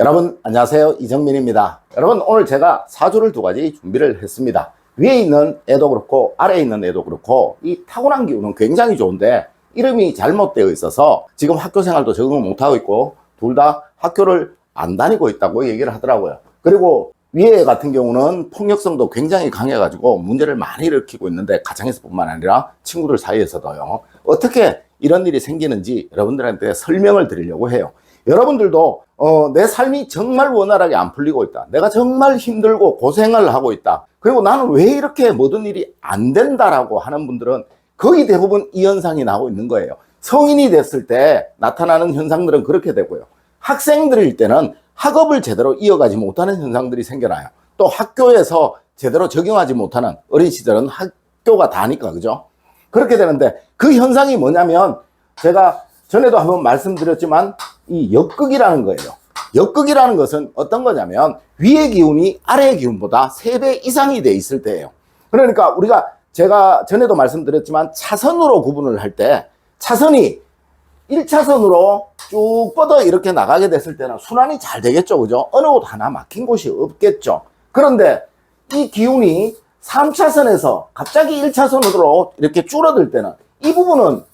여러분 안녕하세요, 이정민입니다. 여러분, 오늘 제가 사주를 두 가지 준비를 했습니다. 위에 있는 애도 그렇고 아래에 있는 애도 그렇고 이 타고난 기운은 굉장히 좋은데 이름이 잘못되어 있어서 지금 학교 생활도 적응을 못하고 있고 둘 다 학교를 안 다니고 있다고 얘기를 하더라고요. 그리고 위에 같은 경우는 폭력성도 굉장히 강해가지고 문제를 많이 일으키고 있는데, 가정에서뿐만 아니라 친구들 사이에서도요. 어떻게 이런 일이 생기는지 여러분들한테 설명을 드리려고 해요. 여러분들도 내 삶이 정말 원활하게 안 풀리고 있다, 내가 정말 힘들고 고생을 하고 있다, 그리고 나는 왜 이렇게 모든 일이 안 된다라고 하는 분들은 거의 대부분 이 현상이 나오고 있는 거예요. 성인이 됐을 때 나타나는 현상들은 그렇게 되고요, 학생들일 때는 학업을 제대로 이어가지 못하는 현상들이 생겨나요. 또 학교에서 제대로 적용하지 못하는, 어린 시절은 학교가 다니까, 그죠? 그렇게 되는데 그 현상이 뭐냐면, 제가 전에도 한번 말씀드렸지만 이 역극이라는 거예요. 역극이라는 것은 어떤 거냐면 위의 기운이 아래의 기운보다 3배 이상이 돼 있을 때예요. 그러니까 제가 전에도 말씀드렸지만 차선으로 구분을 할 때, 차선이 1차선으로 쭉 뻗어 이렇게 나가게 됐을 때는 순환이 잘 되겠죠, 그죠? 어느 곳 하나 막힌 곳이 없겠죠. 그런데 이 기운이 3차선에서 갑자기 1차선으로 이렇게 줄어들 때는 이 부분은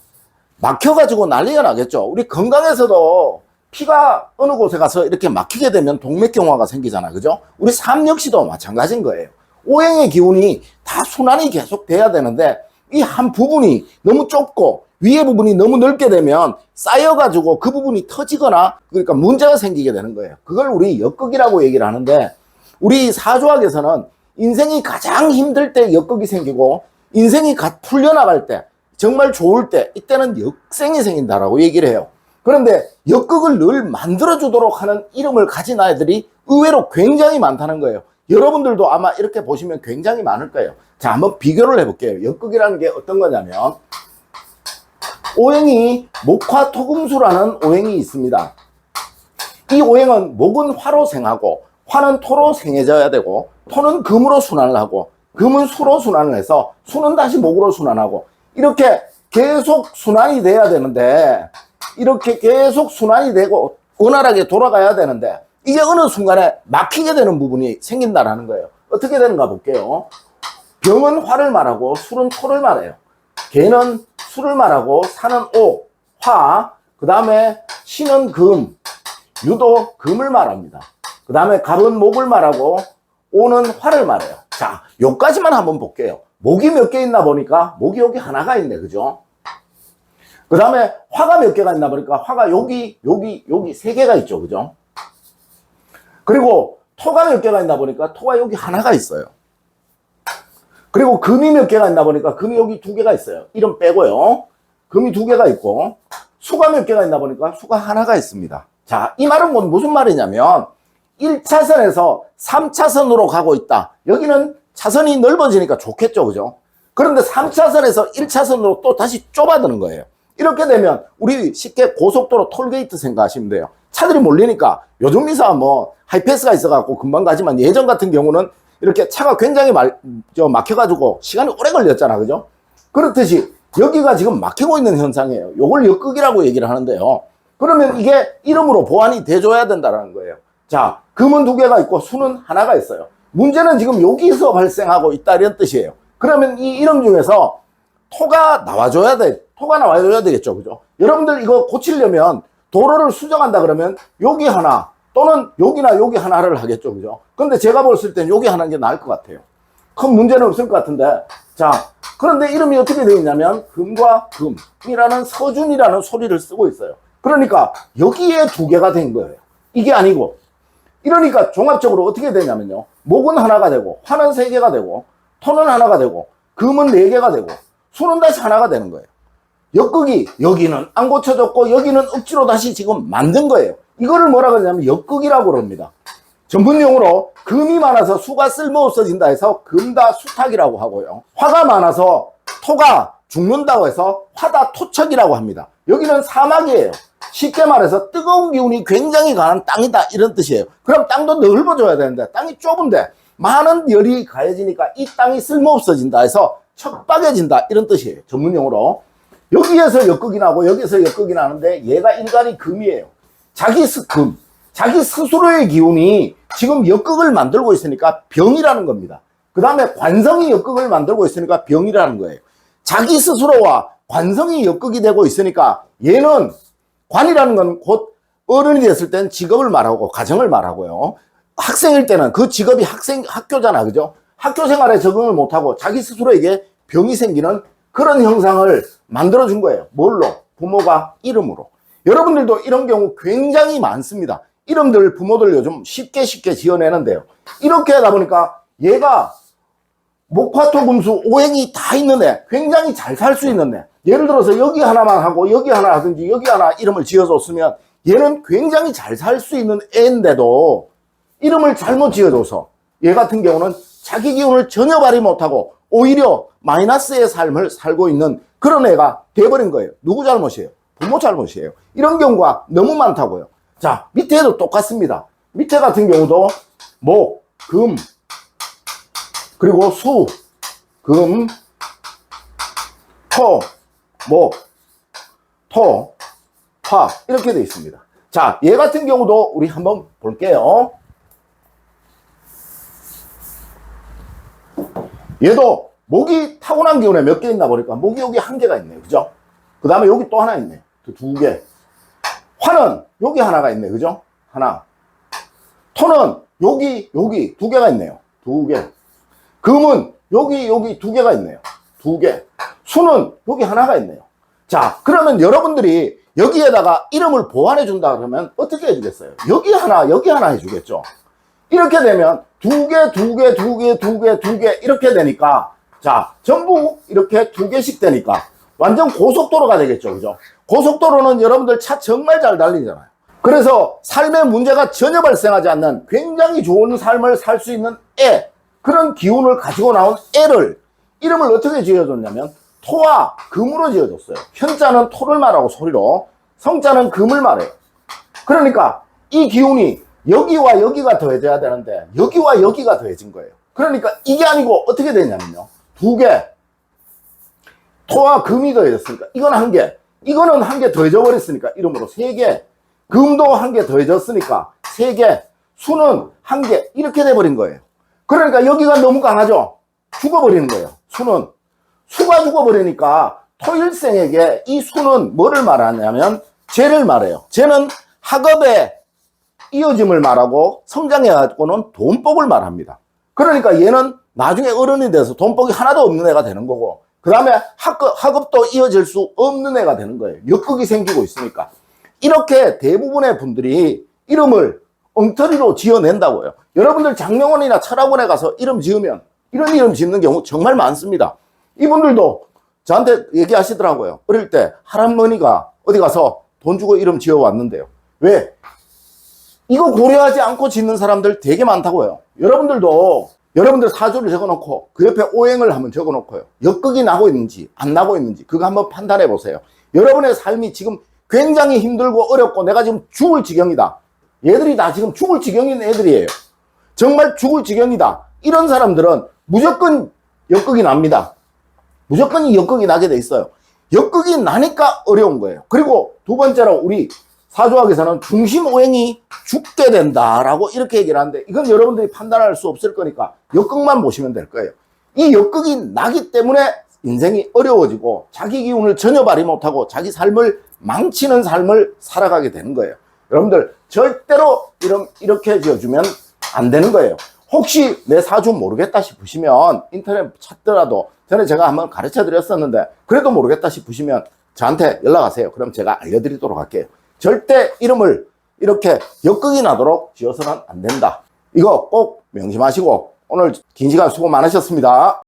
막혀가지고 난리가 나겠죠. 우리 건강에서도 피가 어느 곳에 가서 이렇게 막히게 되면 동맥경화가 생기잖아, 그죠? 우리 삶 역시도 마찬가지인 거예요. 오행의 기운이 다 순환이 계속 돼야 되는데 이 한 부분이 너무 좁고 위에 부분이 너무 넓게 되면 쌓여가지고 그 부분이 터지거나, 그러니까 문제가 생기게 되는 거예요. 그걸 우리 역극이라고 얘기를 하는데, 우리 사주학에서는 인생이 가장 힘들 때 역극이 생기고 인생이 풀려나갈 때, 정말 좋을 때, 이때는 역생이 생긴다라고 얘기를 해요. 그런데 역극을 늘 만들어주도록 하는 이름을 가진 아이들이 의외로 굉장히 많다는 거예요. 여러분들도 아마 이렇게 보시면 굉장히 많을 거예요. 자, 한번 비교를 해볼게요. 역극이라는 게 어떤 거냐면, 오행이 목화토금수라는 오행이 있습니다. 이 오행은 목은 화로 생하고 화는 토로 생해져야 되고, 토는 금으로 순환을 하고 금은 수로 순환을 해서 수는 다시 목으로 순환하고, 이렇게 계속 순환이 돼야 되는데, 이렇게 계속 순환이 되고 원활하게 돌아가야 되는데 이게 어느 순간에 막히게 되는 부분이 생긴다라는 거예요. 어떻게 되는가 볼게요. 병은 화를 말하고 술은 토를 말해요. 개는 술을 말하고 사는 오, 화, 그 다음에 신은 금, 유도 금을 말합니다. 그 다음에 갑은 목을 말하고 오는 화를 말해요. 자, 요까지만 한번 볼게요. 목이 몇 개 있나 보니까 목이 여기 하나가 있네, 그죠? 그 다음에 화가 몇 개가 있나 보니까 화가 여기 3개가 있죠, 그죠? 그리고 토가 몇 개가 있나 보니까 토가 여기 하나가 있어요. 그리고 금이 몇 개가 있나 보니까 금이 여기 2개가 있어요. 이름 빼고요. 금이 2개가 있고, 수가 몇 개가 있나 보니까 수가 하나가 있습니다. 자, 이 말은 무슨 말이냐면 1차선에서 3차선으로 가고 있다. 여기는 차선이 넓어지니까 좋겠죠, 그죠? 그런데 3차선에서 1차선으로 또 다시 좁아드는 거예요. 이렇게 되면 우리 쉽게 고속도로 톨게이트 생각하시면 돼요. 차들이 몰리니까, 요즘 미사 하이패스가 있어갖고 금방 가지만 예전 같은 경우는 이렇게 차가 굉장히 막혀가지고 시간이 오래 걸렸잖아, 그죠? 그렇듯이 여기가 지금 막히고 있는 현상이에요. 요걸 역극이라고 얘기를 하는데요. 그러면 이게 이름으로 보완이 돼줘야 된다는 거예요. 자, 금은 2개가 있고 수는 하나가 있어요. 문제는 지금 여기서 발생하고 있다, 이런 뜻이에요. 그러면 이 이름 중에서 토가 나와줘야 되겠죠, 그죠? 여러분들 이거 고치려면 도로를 수정한다 그러면 여기 하나 또는 여기나 여기 하나를 하겠죠, 그죠? 근데 제가 봤을 땐 여기 하나인 게 나을 것 같아요. 큰 문제는 없을 것 같은데. 자, 그런데 이름이 어떻게 되어 있냐면 금과 금이라는 서준이라는 소리를 쓰고 있어요. 그러니까 여기에 2개가 된 거예요. 이게 아니고. 이러니까 종합적으로 어떻게 되냐면요, 목은 하나가 되고 화는 3개가 되고 토는 하나가 되고 금은 4개가 되고 수는 다시 하나가 되는 거예요. 역극이 여기는 안 고쳐졌고 여기는 억지로 다시 지금 만든 거예요. 이거를 뭐라 그러냐면 역극이라고 그럽니다. 전문용어로 금이 많아서 수가 쓸모없어진다 해서 금다수탁이라고 하고요, 화가 많아서 토가 죽는다고 해서 화다토척이라고 합니다. 여기는 사막이에요. 쉽게 말해서 뜨거운 기운이 굉장히 강한 땅이다, 이런 뜻이에요. 그럼 땅도 넓어져야 되는데 땅이 좁은데 많은 열이 가해지니까 이 땅이 쓸모없어진다 해서 척박해진다, 이런 뜻이에요, 전문용어로. 여기에서 역극이 나고 여기에서 역극이 나는데 얘가 인간이 금이에요. 자기 금, 자기 스스로의 기운이 지금 역극을 만들고 있으니까 병이라는 겁니다. 그 다음에 관성이 역극을 만들고 있으니까 병이라는 거예요. 자기 스스로와 관성이 역극이 되고 있으니까 얘는 관이라는 건 곧 어른이 됐을 땐 직업을 말하고 가정을 말하고요. 학생일 때는 그 직업이 학교잖아. 그죠? 학교 생활에 적응을 못하고 자기 스스로에게 병이 생기는 그런 형상을 만들어준 거예요. 뭘로? 부모가 이름으로. 여러분들도 이런 경우 굉장히 많습니다. 이름들 부모들 요즘 쉽게 지어내는데요. 이렇게 하다 보니까 얘가 목화토금수 오행이 다 있는 애, 굉장히 잘 살 수 있는 애. 예를 들어서 여기 하나만 하고 여기 하나 하든지 여기 하나 이름을 지어줬으면 얘는 굉장히 잘 살 수 있는 애인데도 이름을 잘못 지어줘서 얘 같은 경우는 자기 기운을 전혀 발휘 못하고 오히려 마이너스의 삶을 살고 있는 그런 애가 돼버린 거예요. 누구 잘못이에요? 부모 잘못이에요. 이런 경우가 너무 많다고요. 자, 밑에도 똑같습니다. 밑에 같은 경우도 목, 금, 그리고 수, 금, 토, 목, 토, 화 이렇게 되어 있습니다. 자, 얘 같은 경우도 우리 한번 볼게요. 얘도 목이 타고난 기운에 몇 개 있나 보니까 목이 여기 한 개가 있네요. 그죠? 그 다음에 여기 또 하나 있네. 두 개. 화는 여기 하나가 있네. 그죠? 하나. 토는 여기 두 개가 있네요. 두 개. 금은 여기 두 개가 있네요. 두 개. 수는 여기 하나가 있네요. 자, 그러면 여러분들이 여기에다가 이름을 보완해 준다 그러면 어떻게 해주겠어요? 여기 하나 해주겠죠. 이렇게 되면 두 개 이렇게 되니까 자, 전부 이렇게 두 개씩 되니까 완전 고속도로가 되겠죠. 그죠? 고속도로는 여러분들 차 정말 잘 달리잖아요. 그래서 삶에 문제가 전혀 발생하지 않는 굉장히 좋은 삶을 살 수 있는 애, 그런 기운을 가지고 나온 애를 이름을 어떻게 지어줬냐면 토와 금으로 지어줬어요. 현자는 토를 말하고 소리로, 성자는 금을 말해요. 그러니까 이 기운이 여기와 여기가 더해져야 되는데 여기와 여기가 더해진 거예요. 그러니까 이게 아니고 어떻게 되냐면요, 두 개, 토와 금이 더해졌으니까 이건 한 개, 이거는 한 개 더해져 버렸으니까 이름으로 세 개, 금도 한 개 더해졌으니까 세 개, 수는 한 개, 이렇게 돼버린 거예요. 그러니까 여기가 너무 강하죠. 죽어버리는 거예요. 수가 죽어버리니까 토일생에게 이 수는 뭐를 말하냐면 재를 말해요. 재는 학업의 이어짐을 말하고 성장해가지고는 돈복을 말합니다. 그러니까 얘는 나중에 어른이 돼서 돈복이 하나도 없는 애가 되는 거고, 그 다음에 학업도 이어질 수 없는 애가 되는 거예요. 역극이 생기고 있으니까. 이렇게 대부분의 분들이 이름을 엉터리로 지어낸다고요. 여러분들 장명원이나 철학원에 가서 이름 지으면 이런 이름 짓는 경우 정말 많습니다. 이분들도 저한테 얘기하시더라고요. 어릴 때 할아버지가 어디 가서 돈 주고 이름 지어왔는데요. 왜? 이거 고려하지 않고 짓는 사람들 되게 많다고요. 여러분들도 여러분들 사주를 적어놓고 그 옆에 오행을 한번 적어놓고요, 역극이 나고 있는지 안 나고 있는지 그거 한번 판단해 보세요. 여러분의 삶이 지금 굉장히 힘들고 어렵고 내가 지금 죽을 지경이다. 얘들이 다 지금 죽을 지경인 애들이에요. 정말 죽을 지경이다. 이런 사람들은 무조건 역극이 납니다. 무조건 이 역극이 나게 돼 있어요. 역극이 나니까 어려운 거예요. 그리고 두 번째로 우리 사주학에서는 중심 오행이 죽게 된다라고 이렇게 얘기를 하는데, 이건 여러분들이 판단할 수 없을 거니까 역극만 보시면 될 거예요. 이 역극이 나기 때문에 인생이 어려워지고 자기 기운을 전혀 발휘 못하고 자기 삶을 망치는 삶을 살아가게 되는 거예요. 여러분들 절대로 이렇게 지어주면 안 되는 거예요. 혹시 내 사주 모르겠다 싶으시면 인터넷 찾더라도, 전에 제가 한번 가르쳐 드렸었는데 그래도 모르겠다 싶으시면 저한테 연락하세요. 그럼 제가 알려드리도록 할게요. 절대 이름을 이렇게 역극이 나도록 지어서는 안 된다. 이거 꼭 명심하시고 오늘 긴 시간 수고 많으셨습니다.